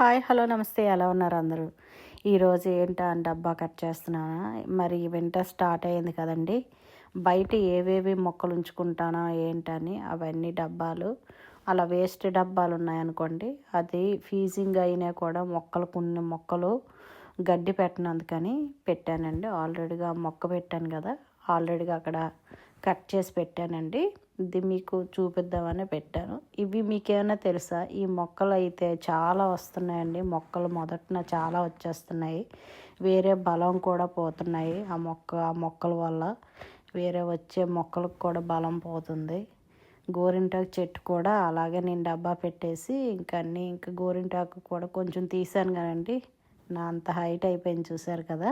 Hi hello నమస్తే ఎలా ఉన్నారు అందరూ. ఈరోజు ఏంటా అని డబ్బా కట్ చేస్తున్నానా. మరి వింటర్ స్టార్ట్ అయ్యింది కదండి. బయట ఏవేవి మొక్కలు ఉంచుకుంటానా ఏంటని అవన్నీ డబ్బాలు అలా వేస్ట్ డబ్బాలు ఉన్నాయనుకోండి, అది ఫీజింగ్ అయినా కూడా కొన్ని మొక్కలు గడ్డి పెట్టినందుకని పెట్టానండి. ఆల్రెడీగా మొక్క పెట్టాను కదా, ఆల్రెడీగా అక్కడ కట్ చేసి పెట్టానండి. ఇది మీకు చూపిద్దామని పెట్టాను. ఇవి మీకేమైనా తెలుసా? ఈ మొక్కలు అయితే చాలా వస్తున్నాయండి. మొక్కలు మొదటన చాలా వచ్చేస్తున్నాయి. వేరే బలం కూడా పోతున్నాయి. ఆ మొక్కల వల్ల వేరే వచ్చే మొక్కలకు కూడా బలం పోతుంది. గోరింటాకు చెట్టు కూడా అలాగే నేను డబ్బా పెట్టేసి ఇంకా గోరింటాకు కూడా కొంచెం తీసాను కదండి. నా అంత హైట్ అయిపోయింది చూసారు కదా.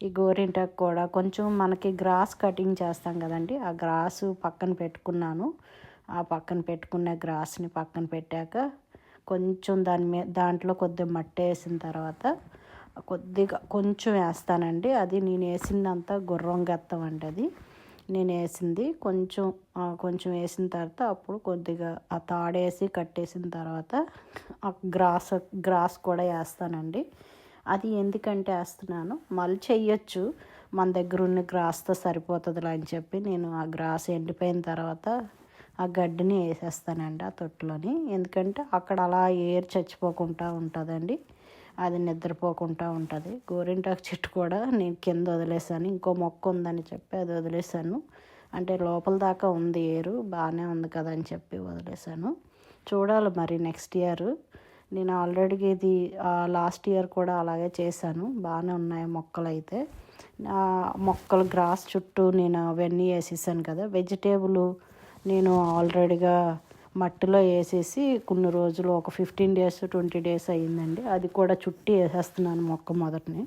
ఈ గోరింటాకు కూడా కొంచెం మనకి గ్రాస్ కటింగ్ చేస్తాం కదండి, ఆ గ్రాసు పక్కన పెట్టుకున్నాను. ఆ పక్కన పెట్టుకున్న గ్రాస్ని పక్కన పెట్టాక కొంచెం దాంట్లో కొద్దిగా మట్టి వేసిన తర్వాత కొంచెం వేస్తానండి. అది నేను వేసిందంతా గుర్రం గత్తం అండి. అది నేను వేసింది కొంచెం వేసిన తర్వాత అప్పుడు కొద్దిగా ఆ తాడేసి కట్టేసిన తర్వాత ఆ గ్రాస్ కూడా వేస్తానండి. అది ఎందుకంటే వేస్తున్నాను, మల్చి వేయచ్చు, మన దగ్గర ఉన్న గ్రాస్తో సరిపోతుందిలే అని చెప్పి నేను ఆ గ్రాస్ ఎండిపోయిన తర్వాత ఆ గడ్డిని వేసేస్తానండి ఆ తొట్టులోని. ఎందుకంటే అక్కడ అలా ఏరు చచ్చిపోకుండా ఉంటుందండి, అది నిద్రపోకుండా ఉంటుంది. గోరింటాకు చెట్టు కూడా నేను కింద వదిలేసాను, ఇంకో మొక్క ఉందని చెప్పి అది వదిలేసాను. అంటే లోపల దాకా ఉంది ఏరు, బాగానే ఉంది కదా అని చెప్పి వదిలేసాను. చూడాలి మరి నెక్స్ట్ ఇయర్. నేను ఆల్రెడీ ఇది లాస్ట్ ఇయర్ కూడా అలాగే చేశాను. బాగానే ఉన్నాయి మొక్కలు అయితే. మొక్కలు గ్రాస్ చుట్టూ నేను అవన్నీ వేసేసాను కదా. వెజిటేబుల్ నేను ఆల్రెడీగా మట్టిలో వేసేసి కొన్ని రోజులు ఒక 15 days 20 days అయ్యిందండి. అది కూడా చుట్టి వేసేస్తున్నాను మొక్క మొదటిని.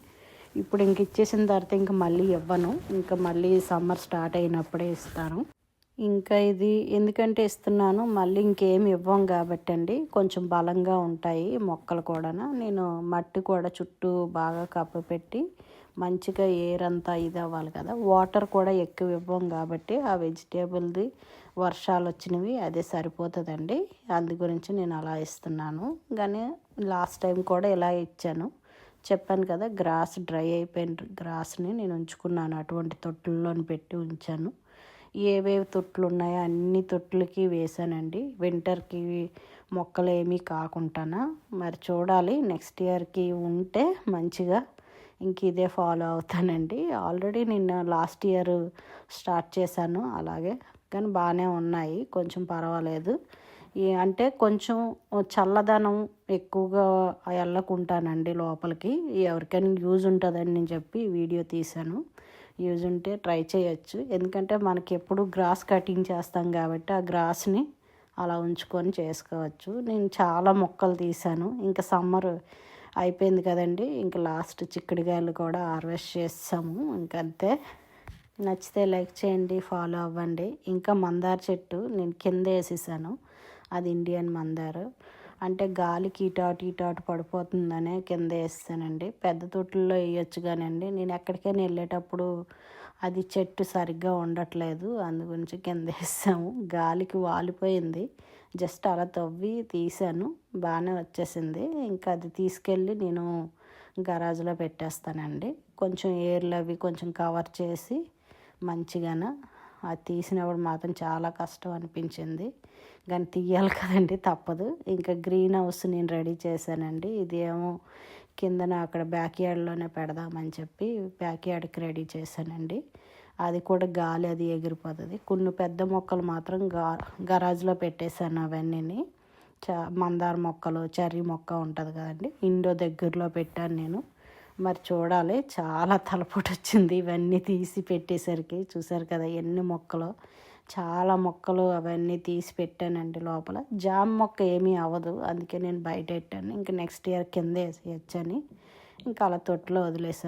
ఇప్పుడు ఇంక ఇచ్చేసిన తర్వాత ఇంక మళ్ళీ ఇవ్వను, ఇంకా మళ్ళీ సమ్మర్ స్టార్ట్ అయినప్పుడే ఇస్తాను. ఇంకా ఇది ఎందుకంటే ఇస్తున్నాను, మళ్ళీ ఇంకేమి ఇవ్వం కాబట్టి అండి, కొంచెం బలంగా ఉంటాయి మొక్కలు కూడా. నేను మట్టి కూడా చుట్టూ బాగా కప్పపెట్టి మంచిగా ఎయిర్ అంతా ఇది అవ్వాలి కదా. వాటర్ కూడా ఎక్కువ ఇవ్వం కాబట్టి ఆ వెజిటేబుల్ది వర్షాలు వచ్చినవి అదే సరిపోతుందండి. అందు గురించి నేను అలా ఇస్తున్నాను. కానీ లాస్ట్ టైం కూడా ఇలా ఇచ్చాను. చెప్పాను కదా, గ్రాస్ డ్రై అయిపోయిన గ్రాస్ని నేను ఉంచుకున్నాను, అటువంటి తొట్టుల్లోని పెట్టి ఉంచాను. ఏవేవి తొట్లు ఉన్నాయో అన్ని తొట్లకి వేసానండి. వింటర్కి మొక్కలు ఏమీ కాకుండానా. మరి చూడాలి నెక్స్ట్ ఇయర్కి ఉంటే మంచిగా ఇంక ఇదే ఫాలో అవుతానండి. ఆల్రెడీ నిన్న లాస్ట్ ఇయర్ స్టార్ట్ చేశాను అలాగే, కానీ బాగానే ఉన్నాయి, కొంచెం పర్వాలేదు. అంటే కొంచెం చల్లదనం ఎక్కువగా వెళ్ళకుంటానండి లోపలికి. ఎవరికైనా యూజ్ ఉంటుందని నేను చెప్పి వీడియో తీశాను. యూజ్ ఉంటే ట్రై చేయొచ్చు. ఎందుకంటే మనకి ఎప్పుడు గ్రాస్ కటింగ్ చేస్తాం కాబట్టి ఆ గ్రాస్ని అలా ఉంచుకొని చేసుకోవచ్చు. నేను చాలా మొక్కలు తీశాను. ఇంకా సమ్మర్ అయిపోయింది కదండి, ఇంకా లాస్ట్ చిక్కుడుకాయలు కూడా హార్వెస్ట్ చేసాము. ఇంకంతే. నచ్చితే లైక్ చేయండి, ఫాలో అవ్వండి. ఇంకా మందార చెట్టు నేను కింద వేసేసాను. అది ఇండియన్ మందారు. అంటే గాలికి ఇటాటు పడిపోతుందనే కింద వేస్తానండి. పెద్ద తొట్టుల్లో వేయచ్చు కానండి, నేను ఎక్కడికైనా వెళ్ళేటప్పుడు అది చెట్టు సరిగ్గా ఉండట్లేదు, అందు గురించి కింద వేసాము. గాలికి వాలిపోయింది, జస్ట్ అలా తవ్వి తీసాను, బాగానే వచ్చేసింది. ఇంకా అది తీసుకెళ్ళి నేను గరాజ్లో పెట్టేస్తానండి. కొంచెం ఏర్లు అవి కొంచెం కవర్ చేసి మంచిగాన. అది తీసినప్పుడు మాత్రం చాలా కష్టం అనిపించింది, కానీ తీయాలి కదండి, తప్పదు. ఇంకా గ్రీన్ హౌస్ నేను రెడీ చేశానండి. ఇదేమో కిందన అక్కడ బ్యాక్ యార్డ్లోనే పెడదామని చెప్పి బ్యాక్ యార్డ్కి రెడీ చేశానండి. అది కూడా గాలి అది ఎగిరిపోతుంది. కొన్ని పెద్ద మొక్కలు మాత్రం గరాజ్లో పెట్టేశాను. అవన్నీ మందార మొక్కలు, చెర్రీ మొక్క ఉంటుంది కదండి, ఇండో దగ్గరలో పెట్టాను నేను. మరి చూడాలి, చాలా తలపోటు వచ్చింది ఇవన్నీ తీసి పెట్టేసరికి. చూసారు కదా ఎన్ని మొక్కలు, చాలా మొక్కలు అవన్నీ తీసి పెట్టానండి లోపల. జామ మొక్క ఏమీ అవ్వదు, అందుకే నేను బయట పెట్టాను. ఇంకా నెక్స్ట్ ఇయర్ కింద వేసేయచ్చని ఇంకా అలా తొట్టులో వదిలేసాను.